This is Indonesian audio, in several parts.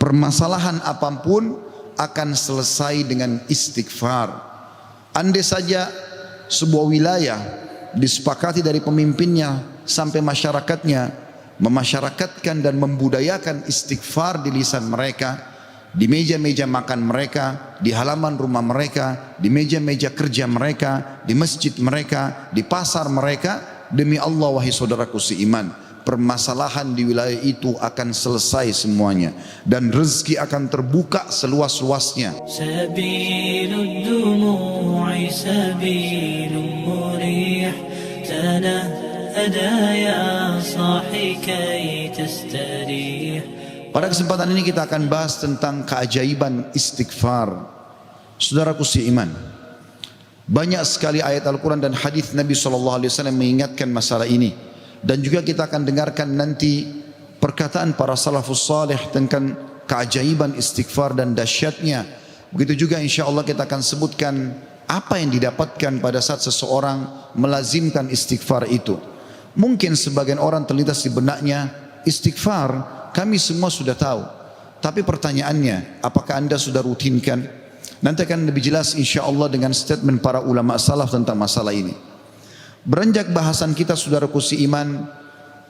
Permasalahan apapun akan selesai dengan istighfar. Andai saja sebuah wilayah disepakati dari pemimpinnya sampai masyarakatnya memasyarakatkan dan membudayakan istighfar di lisan mereka, di meja-meja makan mereka, di halaman rumah mereka, di meja-meja kerja mereka, di masjid mereka, di pasar mereka, demi Allah wahai saudaraku seiman, permasalahan di wilayah itu akan selesai semuanya dan rezeki akan terbuka seluas-luasnya. Sabilud dumu'i sabilun murih tanahada ya sahi kay tastarih. Pada kesempatan ini kita akan bahas tentang keajaiban istighfar. Saudaraku seiman, banyak sekali ayat Al-Quran dan hadis Nabi SAW mengingatkan masalah ini. Dan juga kita akan dengarkan nanti perkataan para salafus salih tentang keajaiban istighfar dan dahsyatnya. Begitu juga insya Allah kita akan sebutkan apa yang didapatkan pada saat seseorang melazimkan istighfar itu. Mungkin sebagian orang terlintas di benaknya, istighfar kami semua sudah tahu. Tapi pertanyaannya, apakah anda sudah rutinkan? Nanti akan lebih jelas insya Allah dengan statement para ulama salaf tentang masalah ini. Beranjak bahasan kita saudaraku seiman,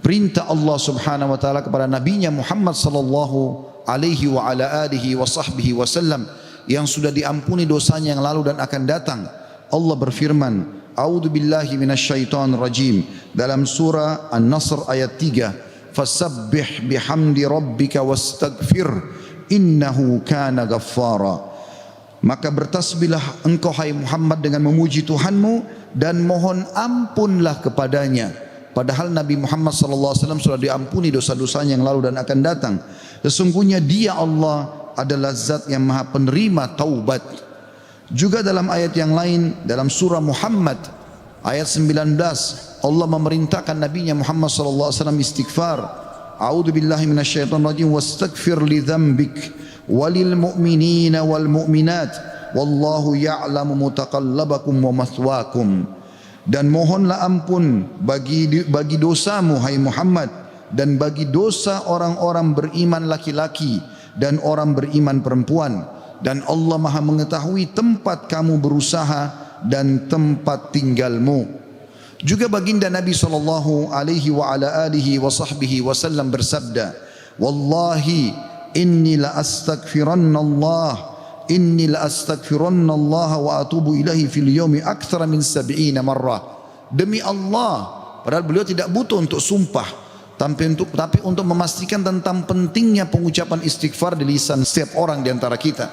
perintah Allah subhanahu wa ta'ala kepada nabinya Muhammad sallallahu alaihi wa ala alihi wa sahbihi wasallam yang sudah diampuni dosanya yang lalu dan akan datang. Allah berfirman, A'udzu billahi minasyaitonir rajim, dalam surah An-Nasr ayat 3, fasabbih bihamdi rabbika wastaghfir innahu kana ghaffara. Maka bertasbihlah engkau hai Muhammad dengan memuji Tuhanmu dan mohon ampunlah kepadanya. Padahal Nabi Muhammad SAW sudah diampuni dosa-dosanya yang lalu dan akan datang. Sesungguhnya Dia Allah adalah zat yang maha penerima taubat. Juga dalam ayat yang lain dalam surah Muhammad ayat 19 Allah memerintahkan Nabinya Muhammad SAW istighfar. A'udzu billahi minasyaitonir rajim wastaghfir li dzambik walil mu'minina wal mu'minat wallahu ya'lamu mutaqallabakum wa mathwakum. Dan mohonlah ampun bagi dosamu hai Muhammad dan bagi dosa orang-orang beriman laki-laki dan orang beriman perempuan, dan Allah Maha mengetahui tempat kamu berusaha dan tempat tinggalmu. Juga baginda Nabi sallallahu alaihi wa ala alihi wa sahbihi wasallam bersabda, wallahi inni la astaghfiranna Allah wa atubu ilahi fil yawmi akthara min 70 marrah. Demi Allah, padahal beliau tidak butuh untuk sumpah, tapi untuk memastikan tentang pentingnya pengucapan istighfar di lisan setiap orang di antara kita.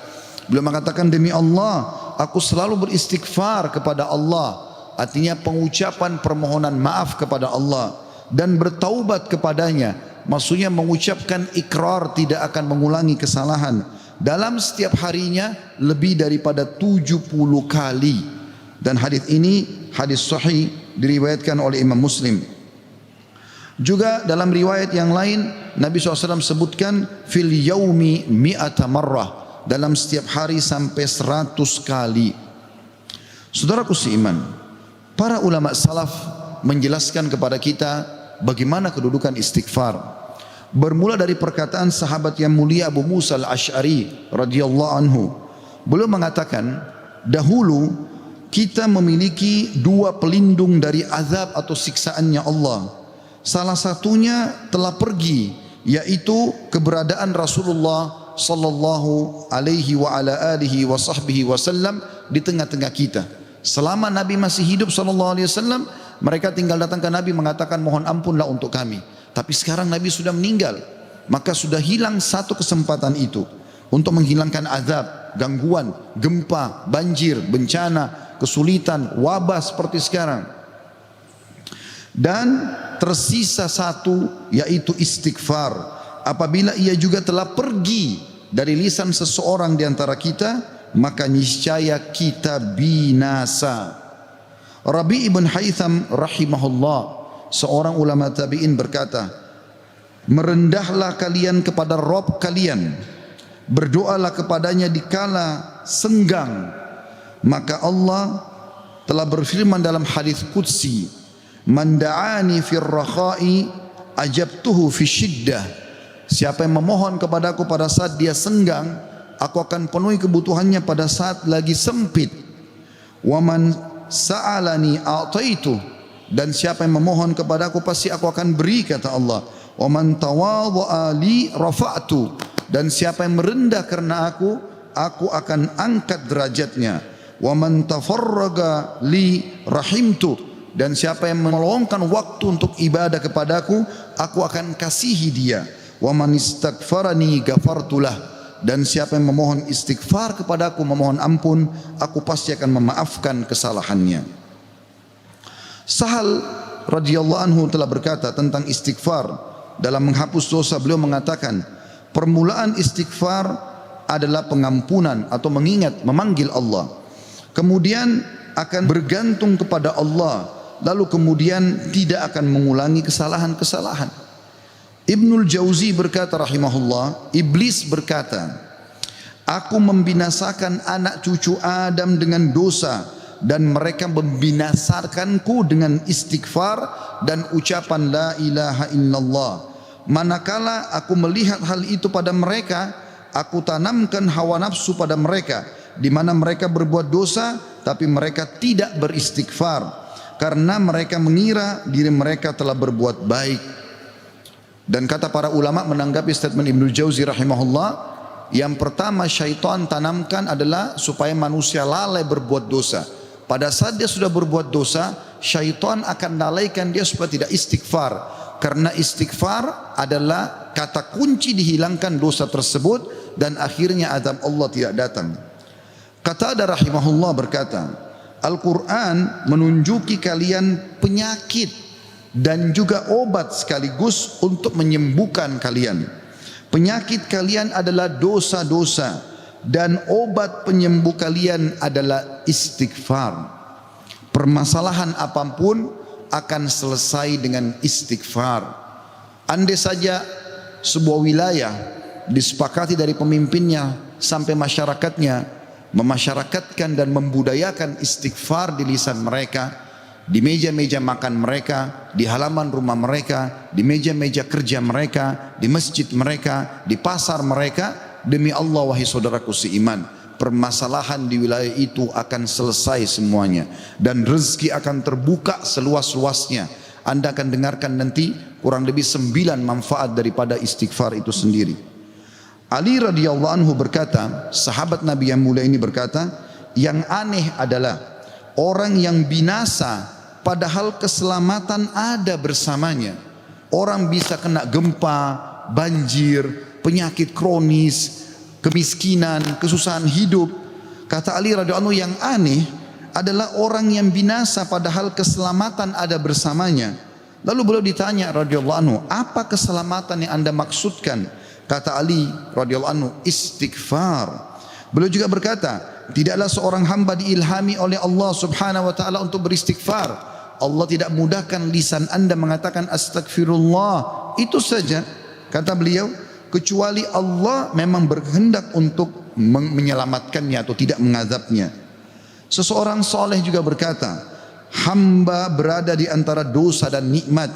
Beliau mengatakan, demi Allah, aku selalu beristighfar kepada Allah. Artinya pengucapan permohonan maaf kepada Allah dan bertaubat kepadanya. Maksudnya mengucapkan ikrar tidak akan mengulangi kesalahan dalam setiap harinya lebih daripada 70 kali. Dan hadis ini hadis sahih diriwayatkan oleh Imam Muslim. Juga dalam riwayat yang lain Nabi SAW sebutkan fil yaumi mi'ata marrah, dalam setiap hari sampai 100 kali. Saudaraku seiman, para ulama salaf menjelaskan kepada kita bagaimana kedudukan istighfar. Bermula dari perkataan sahabat yang mulia Abu Musa al-Ash'ari radhiyallahu anhu. Beliau mengatakan, dahulu kita memiliki dua pelindung dari azab atau siksaannya Allah. Salah satunya telah pergi, yaitu keberadaan Rasulullah sallallahu alaihi wa ala alihi wa sahbihi wasallam di tengah-tengah kita. Selama Nabi masih hidup sallallahu alaihi wasallam, mereka tinggal datang ke Nabi mengatakan mohon ampunlah untuk kami. Tapi sekarang Nabi sudah meninggal, maka sudah hilang satu kesempatan itu untuk menghilangkan azab, gangguan, gempa, banjir, bencana, kesulitan, wabah seperti sekarang. Dan tersisa satu, yaitu istighfar. Apabila ia juga telah pergi dari lisan seseorang di antara kita, maka niscaya kita binasa. Rabi' ibn Haytham rahimahullah, seorang ulama tabi'in berkata, merendahlah kalian kepada Rabb kalian, berdoalah kepadanya di kala senggang, maka Allah telah berfirman dalam hadis qudsi, man da'ani fir rakha'i ajabtuhu fi syiddah. Siapa yang memohon kepadaku pada saat dia senggang, aku akan penuhi kebutuhannya pada saat lagi sempit. Wa man sa'alani a'taitu, dan siapa yang memohon kepadaku pasti aku akan beri, kata Allah. Wa man tawadha'a li rafa'tu, dan siapa yang merendah karena aku akan angkat derajatnya. Wa man tafarraga li rahimtu, dan siapa yang meluangkan waktu untuk ibadah kepadaku, aku akan kasihi dia. Wa man istaghfarani ghafartulah, dan siapa yang memohon istighfar kepadaku, memohon ampun, aku pasti akan memaafkan kesalahannya. Sahal radhiyallahu anhu telah berkata tentang istighfar dalam menghapus dosa. Beliau mengatakan, permulaan istighfar adalah pengampunan atau memanggil Allah. Kemudian akan bergantung kepada Allah, lalu kemudian tidak akan mengulangi kesalahan-kesalahan. Ibnul Jauzi berkata rahimahullah, iblis berkata, aku membinasakan anak cucu Adam dengan dosa, dan mereka membinasakanku dengan istighfar dan ucapan la ilaha illallah. Manakala aku melihat hal itu pada mereka, aku tanamkan hawa nafsu pada mereka, di mana mereka berbuat dosa tapi mereka tidak beristighfar, karena mereka mengira diri mereka telah berbuat baik. Dan kata para ulama menanggapi statement Ibnu Jauzi rahimahullah, yang pertama syaitan tanamkan adalah supaya manusia lalai berbuat dosa. Pada saat dia sudah berbuat dosa, syaitan akan lalaikan dia supaya tidak istighfar, karena istighfar adalah kata kunci dihilangkan dosa tersebut dan akhirnya azab Allah tidak datang. Qatadah rahimahullah berkata, Al-Quran menunjuki kalian penyakit dan juga obat sekaligus untuk menyembuhkan kalian. Penyakit kalian adalah dosa-dosa, dan obat penyembuh kalian adalah istighfar. Permasalahan apapun akan selesai dengan istighfar. Andai saja sebuah wilayah disepakati dari pemimpinnya sampai masyarakatnya memasyarakatkan dan membudayakan istighfar di lisan mereka, di meja-meja makan mereka, di halaman rumah mereka, di meja-meja kerja mereka, di masjid mereka, di pasar mereka, demi Allah wahai saudaraku seiman, permasalahan di wilayah itu akan selesai semuanya, dan rezeki akan terbuka seluas-luasnya. Anda akan dengarkan nanti kurang lebih 9 manfaat daripada istighfar itu sendiri. Ali radhiyallahu anhu berkata, sahabat Nabi yang mulia ini berkata, yang aneh adalah orang yang binasa padahal keselamatan ada bersamanya. Orang bisa kena gempa, banjir, penyakit kronis, kemiskinan, kesusahan hidup. Kata Ali radhiyallahu anhu, yang aneh adalah orang yang binasa padahal keselamatan ada bersamanya. Lalu beliau ditanya radhiyallahu anhu, apa keselamatan yang Anda maksudkan? Kata Ali radhiyallahu anhu, istighfar. Beliau juga berkata, tidaklah seorang hamba diilhami oleh Allah subhanahu wa ta'ala untuk beristighfar, Allah tidak mudahkan lisan Anda mengatakan astagfirullah, itu saja. Kata beliau, kecuali Allah memang berkehendak untuk menyelamatkannya atau tidak mengazabnya. Seseorang soleh juga berkata, hamba berada di antara dosa dan nikmat,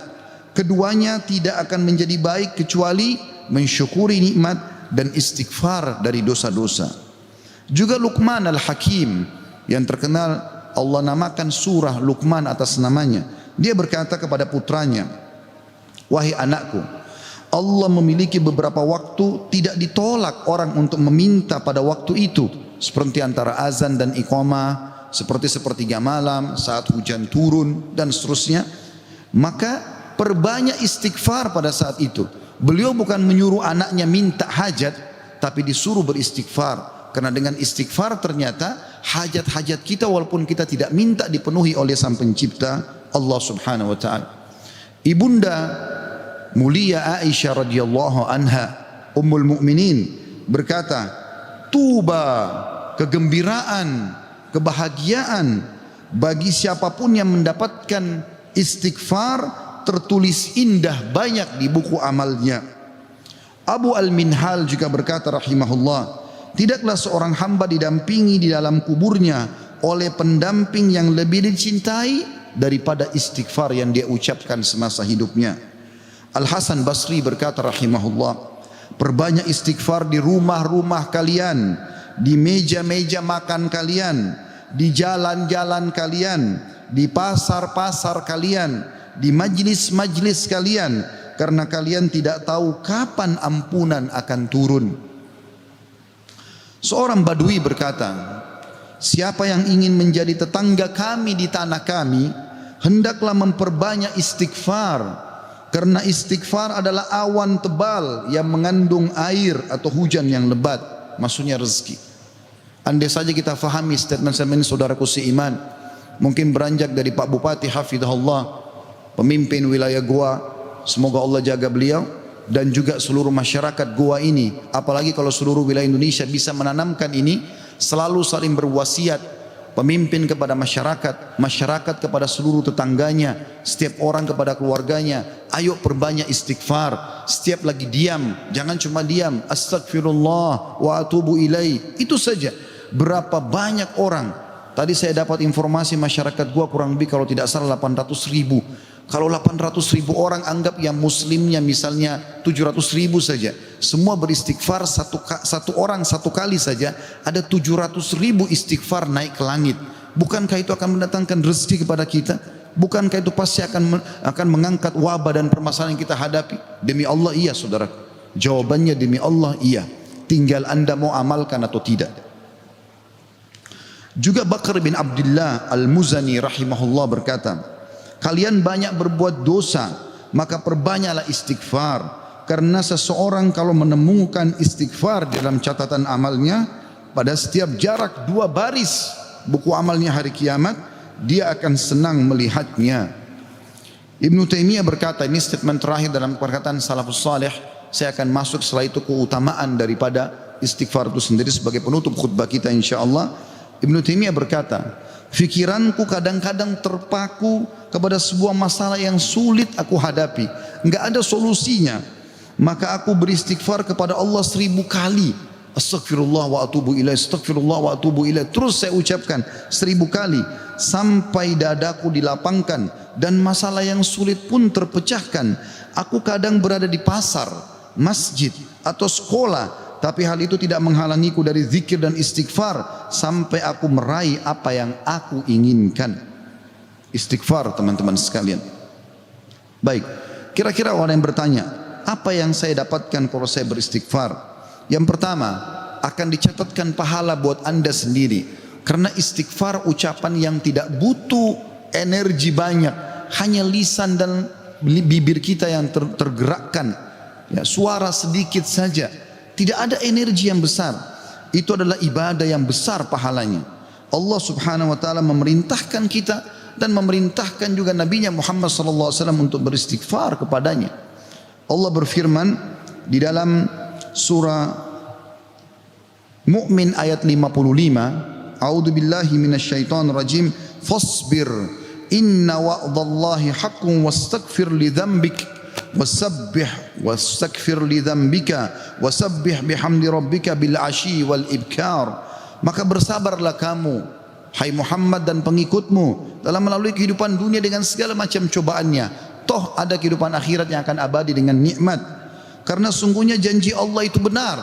keduanya tidak akan menjadi baik kecuali mensyukuri nikmat dan istighfar dari dosa-dosa. Juga Luqman al-Hakim yang terkenal, Allah namakan surah Luqman atas namanya. Dia berkata kepada putranya, wahai anakku, Allah memiliki beberapa waktu tidak ditolak orang untuk meminta pada waktu itu, seperti antara azan dan iqamah, seperti sepertiga malam, saat hujan turun, dan seterusnya. Maka perbanyak istighfar pada saat itu. Beliau bukan menyuruh anaknya minta hajat, tapi disuruh beristighfar. Karena dengan istighfar ternyata hajat-hajat kita walaupun kita tidak minta dipenuhi oleh Sang Pencipta Allah Subhanahu wa taala. Ibunda mulia Aisyah radhiyallahu anha, Ummul Mukminin, berkata, tuba, kegembiraan, kebahagiaan bagi siapapun yang mendapatkan istighfar, tertulis indah banyak di buku amalnya. Abu Al-Minhal juga berkata rahimahullah, tidaklah seorang hamba didampingi di dalam kuburnya oleh pendamping yang lebih dicintai daripada istighfar yang dia ucapkan semasa hidupnya. Al-Hasan Basri berkata rahimahullah, Perbanyak istighfar di rumah-rumah kalian, di meja-meja makan kalian, di jalan-jalan kalian, di pasar-pasar kalian, di majlis-majlis kalian, karena kalian tidak tahu kapan ampunan akan turun. Seorang badui berkata, siapa yang ingin menjadi tetangga kami di tanah kami, hendaklah memperbanyak istighfar. Karena istighfar adalah awan tebal yang mengandung air atau hujan yang lebat, maksudnya rezeki. Andai saja kita fahami statement-statement saudaraku seiman, mungkin beranjak dari Pak Bupati hafizahullah, pemimpin wilayah Goa, semoga Allah jaga beliau, dan juga seluruh masyarakat Goa ini, apalagi kalau seluruh wilayah Indonesia bisa menanamkan ini, selalu saling berwasiat, pemimpin kepada masyarakat, masyarakat kepada seluruh tetangganya, setiap orang kepada keluarganya. Ayo perbanyak istighfar. Setiap lagi diam, jangan cuma diam, astagfirullah wa atubu ilai, itu saja. Berapa banyak orang, tadi saya dapat informasi masyarakat gua kurang lebih kalau tidak salah 800.000. Kalau 800.000 orang anggap yang muslimnya misalnya 700.000 saja, semua beristighfar satu orang satu kali saja, ada 700.000 istighfar naik ke langit. Bukankah itu akan mendatangkan rezeki kepada kita? Bukankah itu pasti akan mengangkat wabah dan permasalahan yang kita hadapi? Demi Allah iya saudara. Jawabannya demi Allah iya. Tinggal anda mau amalkan atau tidak. Juga Bakar bin Abdullah Al-Muzani rahimahullah berkata, kalian banyak berbuat dosa, maka perbanyaklah istighfar. Karena seseorang kalau menemukan istighfar dalam catatan amalnya, pada setiap jarak 2 baris buku amalnya hari kiamat, dia akan senang melihatnya. Ibnu Taimiyah berkata, ini statement terakhir dalam perkataan salafus salih, saya akan masuk setelah itu keutamaan daripada istighfar itu sendiri sebagai penutup khutbah kita insyaallah. Ibnu Taimiyah berkata, fikiranku kadang-kadang terpaku kepada sebuah masalah yang sulit aku hadapi, enggak ada solusinya, maka aku beristighfar kepada Allah 1000 kali. Astagfirullah wa atubu ilaih, astagfirullah wa atubu ilaih, terus saya ucapkan 1000 kali sampai dadaku dilapangkan dan masalah yang sulit pun terpecahkan. Aku kadang berada di pasar, masjid atau sekolah, tapi hal itu tidak menghalangiku dari zikir dan istighfar sampai aku meraih apa yang aku inginkan. Istighfar teman-teman sekalian. Baik, kira-kira orang yang bertanya, apa yang saya dapatkan kalau saya beristighfar? Yang pertama, akan dicatatkan pahala buat anda sendiri. Karena istighfar ucapan yang tidak butuh energi banyak, hanya lisan dan bibir kita yang tergerakkan, ya, suara sedikit saja, tidak ada energi yang besar. Itu adalah ibadah yang besar pahalanya. Allah subhanahu wa ta'ala memerintahkan kita dan memerintahkan juga Nabinya Muhammad sallallahu alaihi wasallam untuk beristighfar kepadanya. Allah berfirman di dalam surah Mu'min ayat 55, A'udzu billahi minasyaitonir rajim, fasbir inna wa'dallahi haqqun wastaghfir li dzambik wastaghfir li dzambika wasabbih bihamdi rabbika bil asyi wal ibkar. Maka bersabarlah kamu hai Muhammad dan pengikutmu dalam melalui kehidupan dunia dengan segala macam cobaannya. Toh ada kehidupan akhirat yang akan abadi dengan nikmat. Karena sungguhnya janji Allah itu benar.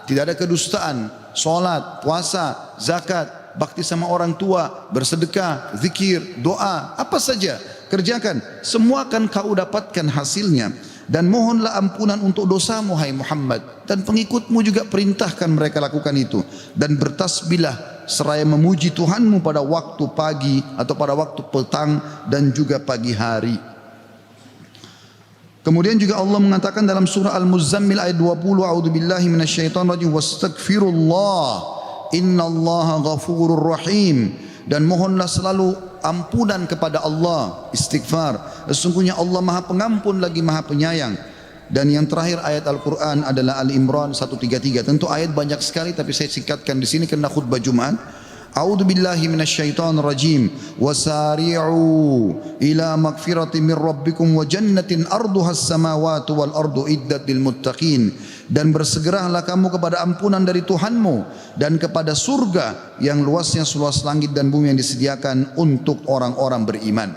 Tidak ada kedustaan. Salat, puasa, zakat, bakti sama orang tua, bersedekah, zikir, doa, apa saja kerjakan, semua akan kau dapatkan hasilnya. Dan mohonlah ampunan untuk dosamu hai Muhammad, dan pengikutmu juga perintahkan mereka lakukan itu. Dan bertasbihlah seraya memuji Tuhanmu pada waktu pagi atau pada waktu petang dan juga pagi hari. Kemudian juga Allah mengatakan dalam surah Al-Muzammil ayat 20, a'udzubillahi minasyaitonir rajim, wastaghfirullah innallaha ghafurur rahim. Dan mohonlah selalu ampunan kepada Allah, istighfar. Sesungguhnya Allah Maha Pengampun lagi Maha Penyayang. Dan yang terakhir ayat Al-Qur'an adalah Al-Imran 133. Tentu ayat banyak sekali tapi saya singkatkan di sini karena khutbah Jumat. A'udzu billahi minasyaitonir rajim. Wasari'u ila magfiratin min rabbikum wa jannatin arduhas samawati wal ardu iddat lil muttaqin. Dan bersegeralah kamu kepada ampunan dari Tuhanmu dan kepada surga yang luasnya seluas langit dan bumi yang disediakan untuk orang-orang beriman.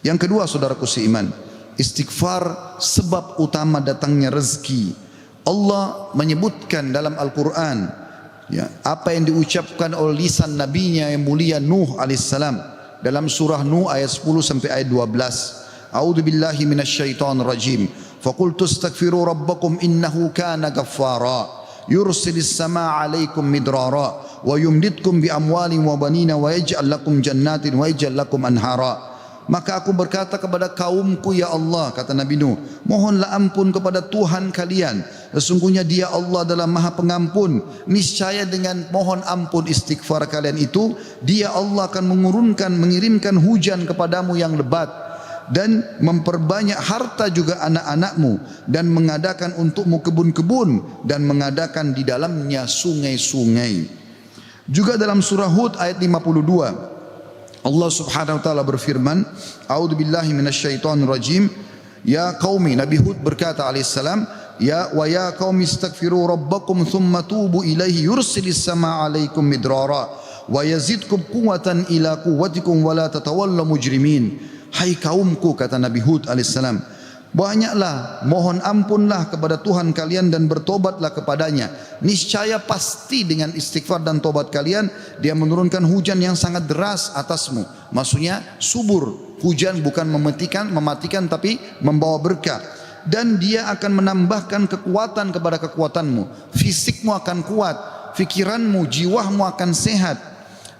Yang kedua saudaraku seiman, istighfar sebab utama datangnya rezeki. Allah menyebutkan dalam Al-Quran ya, apa yang diucapkan oleh lisan nabinya yang mulia Nuh alaihissalam dalam surah Nuh ayat 10 sampai ayat 12. A'udzu billahi minasyaitonir rajim. Faqultu astaghfiru rabbakum innahu kana ghaffara yursilis samaa 'alaikum midrara wa yumditkum bi amwalin wa banina wa yaj'al lakum jannatin wa yaj'al lakum anhara. Maka aku berkata kepada kaumku, ya Allah, kata Nabi Nuh, mohonlah ampun kepada Tuhan kalian. Sesungguhnya Dia Allah adalah Maha Pengampun. Niscaya dengan mohon ampun istighfar kalian itu, Dia Allah akan mengirimkan hujan kepadamu yang lebat dan memperbanyak harta juga anak-anakmu dan mengadakan untukmu kebun-kebun dan mengadakan di dalamnya sungai-sungai. Juga dalam surah Hud ayat 52 Allah Subhanahu wa taala berfirman, A'udzu billahi minasyaitonir rajim. Ya qaumi, Nabi Hud berkata alaihissalam, ya qaumi istaghfiru rabbakum thumma tubu ilaihi yursilis samaa 'alaikum midrara wa yazidkum quwwatan ila quwwatikum wa la tatawallaw mujrimin. Hai kaumku, kata Nabi Hud alaihissalam, banyaklah mohon ampunlah kepada Tuhan kalian dan bertobatlah kepadanya. Niscaya pasti dengan istighfar dan tobat kalian Dia menurunkan hujan yang sangat deras atasmu. Maksudnya subur. Hujan bukan mematikan tapi membawa berkah. Dan Dia akan menambahkan kekuatan kepada kekuatanmu. Fisikmu akan kuat, fikiranmu, jiwamu akan sehat.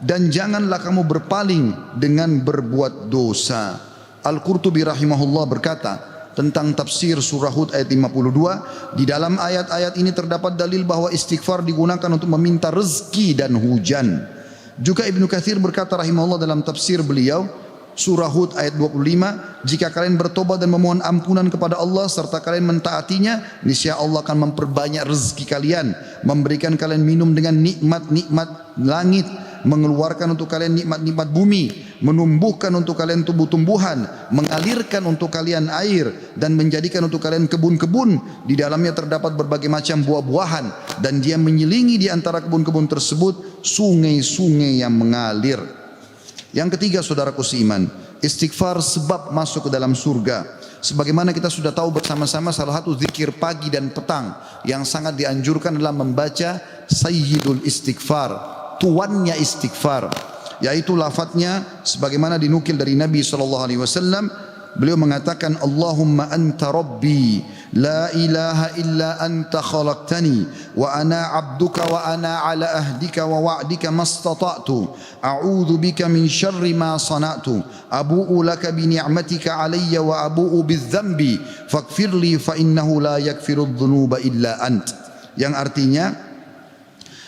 Dan janganlah kamu berpaling dengan berbuat dosa. Al-Qurtubi rahimahullah berkata tentang tafsir surah Hud ayat 52, di dalam ayat-ayat ini terdapat dalil bahwa istighfar digunakan untuk meminta rezeki dan hujan. Juga Ibnu Katsir berkata rahimahullah dalam tafsir beliau surah Hud ayat 25, jika kalian bertobat dan memohon ampunan kepada Allah serta kalian mentaatinya, niscaya Allah akan memperbanyak rezeki kalian, memberikan kalian minum dengan nikmat-nikmat langit, mengeluarkan untuk kalian nikmat-nikmat bumi, menumbuhkan untuk kalian tumbuh-tumbuhan, mengalirkan untuk kalian air, dan menjadikan untuk kalian kebun-kebun. Di dalamnya terdapat berbagai macam buah-buahan, dan Dia menyelingi di antara kebun-kebun tersebut sungai-sungai yang mengalir. Yang ketiga, saudaraku seiman, istighfar sebab masuk ke dalam surga. Sebagaimana kita sudah tahu bersama-sama, salah satu zikir pagi dan petang yang sangat dianjurkan adalah membaca Sayyidul Istighfar, tuannya istighfar, yaitu lafadznya sebagaimana dinukil dari Nabi SAW. Beliau mengatakan, Allahumma anta rabbi la ilaha illa anta khalaqtani wa ana abduka wa ana ala ahdika wa wa'dika mastata'tu a'udhu bika min syarri ma sana'tu abu'u laka bi ni'matika alayya wa abu'u bidzambi faghfirli fa innahu la yaghfiru dhunuba illa ant. Yang artinya,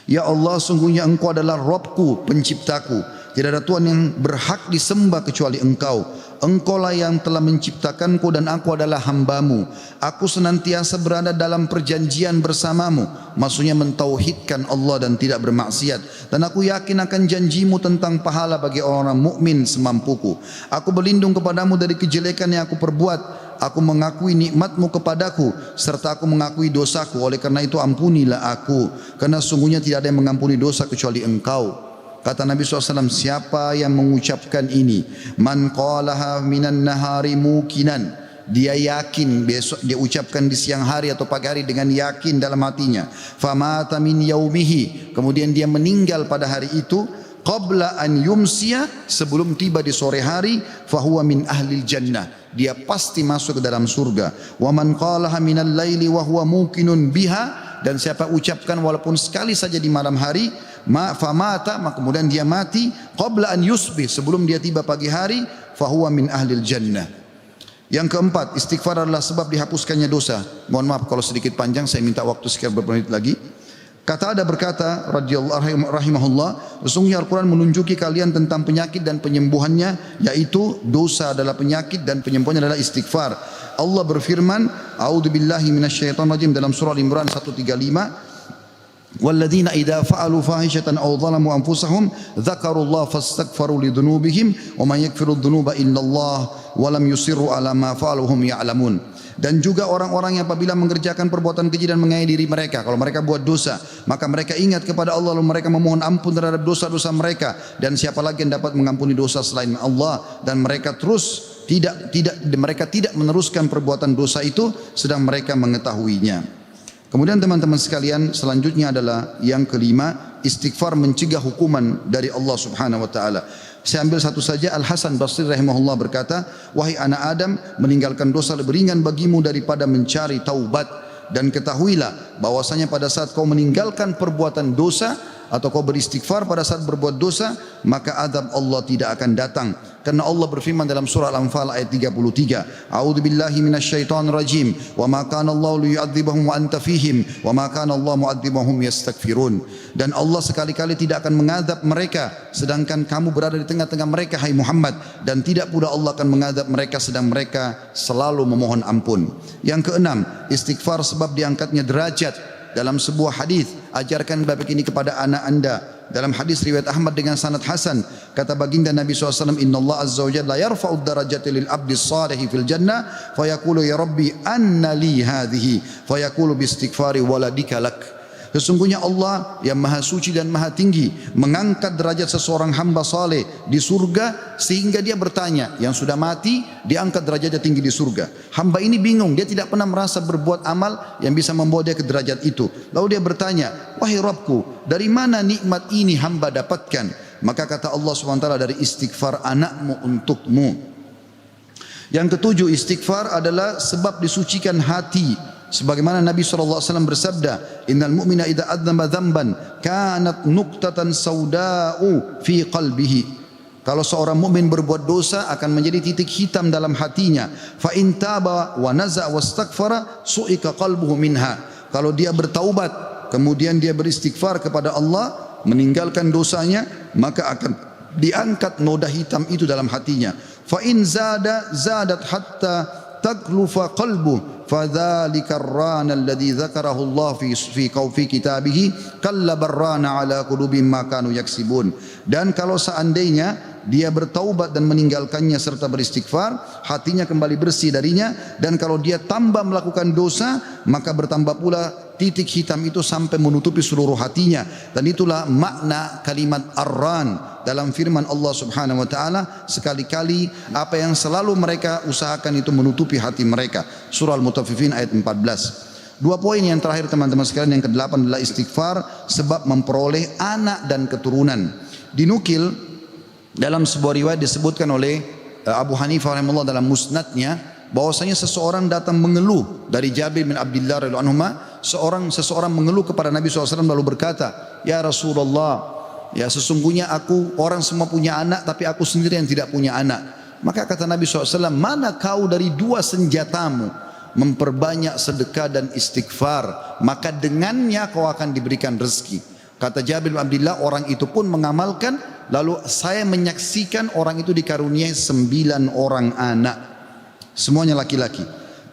ya Allah, sungguhnya Engkau adalah Rabbku, penciptaku. Tidak ada Tuhan yang berhak disembah kecuali Engkau. Engkaulah yang telah menciptakanku dan aku adalah hambamu. Aku senantiasa berada dalam perjanjian bersamamu. Maksudnya mentauhidkan Allah dan tidak bermaksiat. Dan aku yakin akan janjimu tentang pahala bagi orang mukmin semampuku. Aku berlindung kepadamu dari kejelekan yang aku perbuat. Aku mengakui nikmatmu kepadaku serta aku mengakui dosaku. Oleh karena itu ampunilah aku, karena sungguhnya tidak ada yang mengampuni dosa kecuali Engkau. Kata Nabi SAW, siapa yang mengucapkan ini, man qalaha minan nahari mukinan, dia yakin, besok dia ucapkan di siang hari atau pagi hari dengan yakin dalam hatinya, famata min yaumihi, kemudian dia meninggal pada hari itu, qabla an yumsiya, sebelum tiba di sore hari, fahuwa min ahlil jannah, dia pasti masuk ke dalam surga. Wa man qalaha minal laili wa huwa muqinun biha, dan siapa ucapkan walaupun sekali saja di malam hari, famata, maka kemudian dia mati, qabla an yusbih, sebelum dia tiba pagi hari, fahuwa min ahlil jannah. Yang keempat, istighfar adalah sebab dihapuskannya dosa. Mohon maaf kalau sedikit panjang, saya minta waktu sekian beberapa menit lagi. Kata ada berkata radhiyallahu rahimahullah, sesungguhnya Al-Quran menunjuki kalian tentang penyakit dan penyembuhannya, yaitu dosa adalah penyakit dan penyembuhannya adalah istighfar. Allah berfirman, A'udzu billahi minasyaitonir rajim dalam surah Al-Imran 135, walladzina idza fa'alu fahishatan aw zalamu anfusahum dzakarullaha fastaghfaru lidzunubihim wa man yaghfiru dzunuba illallah wa lam yusirru ala ma fa'alu hum ya'lamun. Dan juga orang-orang yang apabila mengerjakan perbuatan keji dan menganiaya diri mereka, kalau mereka buat dosa, maka mereka ingat kepada Allah lalu mereka memohon ampun terhadap dosa-dosa mereka, dan siapa lagi yang dapat mengampuni dosa selain Allah, dan mereka tidak meneruskan perbuatan dosa itu sedang mereka mengetahuinya. Kemudian teman-teman sekalian, selanjutnya adalah yang kelima, istighfar mencegah hukuman dari Allah Subhanahu wa taala. Saya ambil satu saja. Al Hasan Basri rahimahullah berkata, wahai anak Adam, meninggalkan dosa lebih ringan bagimu daripada mencari taubat, dan ketahuilah bahwasanya pada saat kau meninggalkan perbuatan dosa atau kau beristighfar pada saat berbuat dosa, maka azab Allah tidak akan datang. Karena Allah berfirman dalam surah Al-Anfal ayat 33, A'udzubillahi minasyaitonir rajim, wa ma kana Allah liyu'adzibahum wa anta fihim, wa ma kana Allah mu'adzibahum yastaghfirun. Dan Allah sekali-kali tidak akan mengadab mereka sedangkan kamu berada di tengah-tengah mereka, hai Muhammad, dan tidak pula Allah akan mengadab mereka sedang mereka selalu memohon ampun. Yang keenam, istighfar sebab diangkatnya derajat. Dalam sebuah hadis, ajarkan babak ini kepada anak anda. Dalam hadis riwayat Ahmad dengan sanad hasan, kata baginda Nabi SAW, Inna Allah Azza wa Jalla yarfa'ud darajati lil abdi salihi fil jannah, fayaqulu ya Rabbi anna li hadhihi, fayaqulu bi istighfari waladika lak. Sesungguhnya Allah yang maha suci dan maha tinggi mengangkat derajat seseorang hamba saleh di surga sehingga dia bertanya, yang sudah mati diangkat derajatnya tinggi di surga. Hamba ini bingung, dia tidak pernah merasa berbuat amal yang bisa membawa dia ke derajat itu. Lalu dia bertanya, wahai Rabbku, dari mana nikmat ini hamba dapatkan? Maka kata Allah SWT, dari istighfar anakmu untukmu. Yang ketujuh, istighfar adalah sebab disucikan hati. Sebagaimana Nabi SAW bersabda, Innal mu'mina idha adzamba dzamban kanat nuqtatan sauda'u fi qalbihi. Kalau seorang mukmin berbuat dosa akan menjadi titik hitam dalam hatinya. Fa in taba wa naza wastaghfara su'ika qalbuhu minha. Kalau dia bertaubat kemudian dia beristighfar kepada Allah, meninggalkan dosanya, maka akan diangkat noda hitam itu dalam hatinya. Fa in zadat hatta taglufa qalbuhu fadzalika ar-rana alladhi dzakarahu Allah fi kitabihi kalla barrana ala qulubihim ma kanu yaksibun. Dan kalau seandainya dia bertaubat dan meninggalkannya serta beristighfar, hatinya kembali bersih darinya, dan kalau dia tambah melakukan dosa, maka bertambah pula titik hitam itu sampai menutupi seluruh hatinya. Dan itulah makna kalimat ar-ran dalam firman Allah Subhanahu wa taala, sekali-kali apa yang selalu mereka usahakan itu menutupi hati mereka. Surah Al-Mutaffifin ayat 14. Dua poin yang terakhir teman-teman sekalian, yang kedelapan adalah istighfar sebab memperoleh anak dan keturunan. Dinukil dalam sebuah riwayat disebutkan oleh Abu Hanifah rahimahullah dalam musnadnya, bahwasanya seseorang datang mengeluh dari Jabir bin Abdullah radhiyallahu anhu. Seseorang mengeluh kepada Nabi SAW lalu berkata, ya Rasulullah, ya sesungguhnya orang semua punya anak tapi aku sendiri yang tidak punya anak. Maka kata Nabi SAW, mana kau dari dua senjatamu, memperbanyak sedekah dan istighfar, maka dengannya kau akan diberikan rezeki. Kata Jabir bin Abdullah, orang itu pun mengamalkan, lalu saya menyaksikan orang itu dikaruniai 9 orang anak, semuanya laki-laki.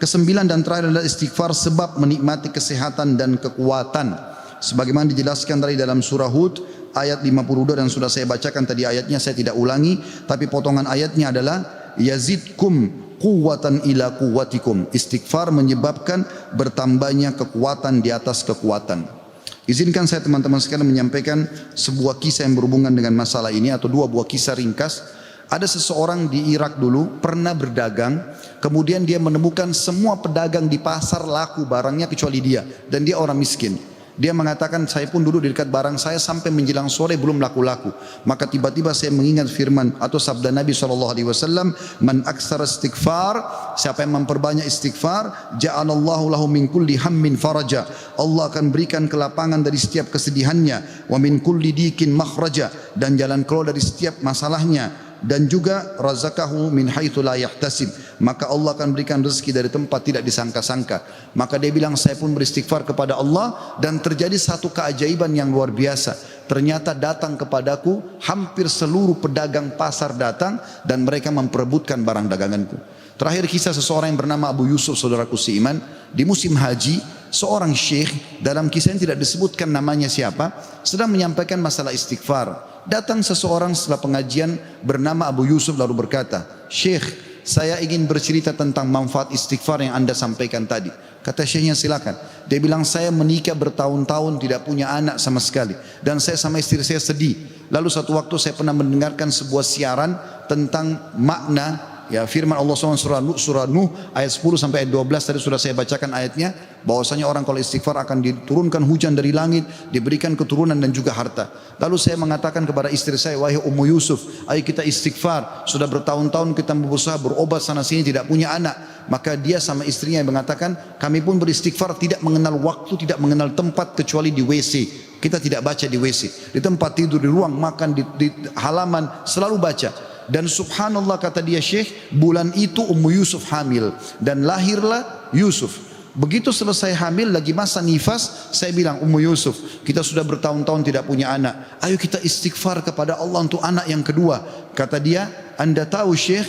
Kesembilan dan terakhir adalah istighfar sebab menikmati kesehatan dan kekuatan. Sebagaimana dijelaskan tadi dalam surah Hud ayat 52, dan sudah saya bacakan tadi ayatnya, saya tidak ulangi, tapi potongan ayatnya adalah yazidkum quwwatan ila quwwatikum. Istighfar menyebabkan bertambahnya kekuatan di atas kekuatan. Izinkan saya teman-teman sekalian menyampaikan sebuah kisah yang berhubungan dengan masalah ini, atau dua buah kisah ringkas. Ada seseorang di Irak dulu pernah berdagang, kemudian dia menemukan semua pedagang di pasar laku barangnya kecuali dia, dan dia orang miskin. Dia mengatakan, saya pun duduk di dekat barang saya sampai menjelang sore belum laku-laku. Maka tiba-tiba saya mengingat firman atau sabda Nabi SAW, man aksara istighfar, siapa yang memperbanyak istighfar, ja'alallahu lahu min kulli hammin faraja, Allah akan berikan kelapangan dari setiap kesedihannya, wa min kulli dikin makhraja, dan jalan keluar dari setiap masalahnya, dan juga razaqahu min haitsu la yahtasib, maka Allah akan berikan rezeki dari tempat tidak disangka-sangka. Maka dia bilang, saya pun beristighfar kepada Allah, dan terjadi satu keajaiban yang luar biasa. Ternyata datang kepadaku hampir seluruh pedagang pasar datang, dan mereka memperebutkan barang daganganku. Terakhir kisah seseorang yang bernama Abu Yusuf, saudaraku seiman, di musim haji, seorang syekh, dalam kisah yang tidak disebutkan namanya siapa, sedang menyampaikan masalah istighfar. Datang seseorang setelah pengajian bernama Abu Yusuf lalu berkata, Syekh, saya ingin bercerita tentang manfaat istighfar yang anda sampaikan tadi. Kata syekhnya, silakan. Dia bilang, saya menikah bertahun-tahun tidak punya anak sama sekali, dan saya sama istri saya sedih. Lalu satu waktu saya pernah mendengarkan sebuah siaran tentang makna Ya, firman Allah SWT surah Nuh ayat 10 sampai ayat 12 tadi sudah saya bacakan ayatnya, bahwasanya orang kalau istighfar akan diturunkan hujan dari langit, diberikan keturunan dan juga harta. Lalu saya mengatakan kepada istri saya, wahai Ummu Yusuf, ayo kita istighfar, sudah bertahun-tahun kita berusaha berobat sana sini tidak punya anak. Maka dia sama istrinya yang mengatakan, kami pun beristighfar tidak mengenal waktu, tidak mengenal tempat kecuali di WC. Kita tidak baca di WC, di tempat tidur, di ruang makan, di halaman, selalu baca. Dan subhanallah kata dia Syekh, bulan itu Ummu Yusuf hamil dan lahirlah Yusuf. Begitu selesai hamil lagi masa nifas, saya bilang, Ummu Yusuf, kita sudah bertahun-tahun tidak punya anak, ayo kita istighfar kepada Allah untuk anak yang kedua. Kata dia, Anda tahu Syekh,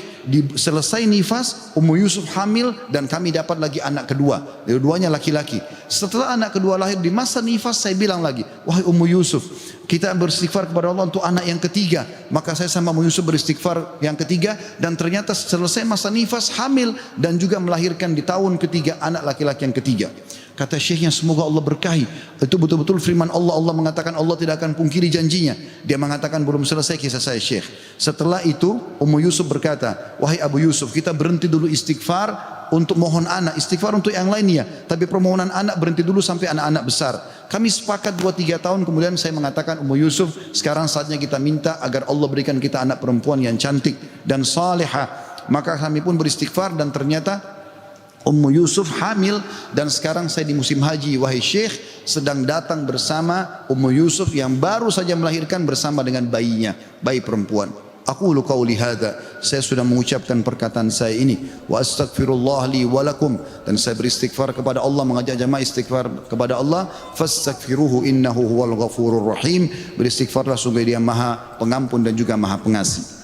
selesai nifas Ummu Yusuf hamil dan kami dapat lagi anak kedua, dua-duanya laki-laki. Setelah anak kedua lahir di masa nifas, saya bilang lagi, wahai Ummu Yusuf, kita beristighfar kepada Allah untuk anak yang ketiga. Maka saya sama Ummu Yusuf beristighfar yang ketiga, dan ternyata selesai masa nifas hamil dan juga melahirkan di tahun ketiga anak laki-laki yang ketiga. Kata syekhnya, semoga Allah berkahi. Itu betul-betul firman Allah. Allah mengatakan Allah tidak akan pungkiri janjinya. Dia mengatakan belum selesai kisah saya Syekh. Setelah itu Ummu Yusuf berkata, wahai Abu Yusuf, kita berhenti dulu istighfar untuk mohon anak, istighfar untuk yang lainnya, tapi permohonan anak berhenti dulu sampai anak-anak besar. Kami sepakat 2-3 tahun kemudian saya mengatakan, Ummu Yusuf, sekarang saatnya kita minta agar Allah berikan kita anak perempuan yang cantik dan salihah. Maka kami pun beristighfar dan ternyata Ummu Yusuf hamil, dan sekarang saya di musim haji, wahai Syekh, sedang datang bersama Ummu Yusuf yang baru saja melahirkan bersama dengan bayinya, bayi perempuan. Aqulu qauli hadza, saya sudah mengucapkan perkataan saya ini, wa astaghfirullah li wa lakum, dan saya beristighfar kepada Allah, mengajak jamaah istighfar kepada Allah, fastaghfiruhu innahu huwal ghafurur rahim, beristighfarlah sungguh Dia Maha Pengampun dan juga Maha Pengasih.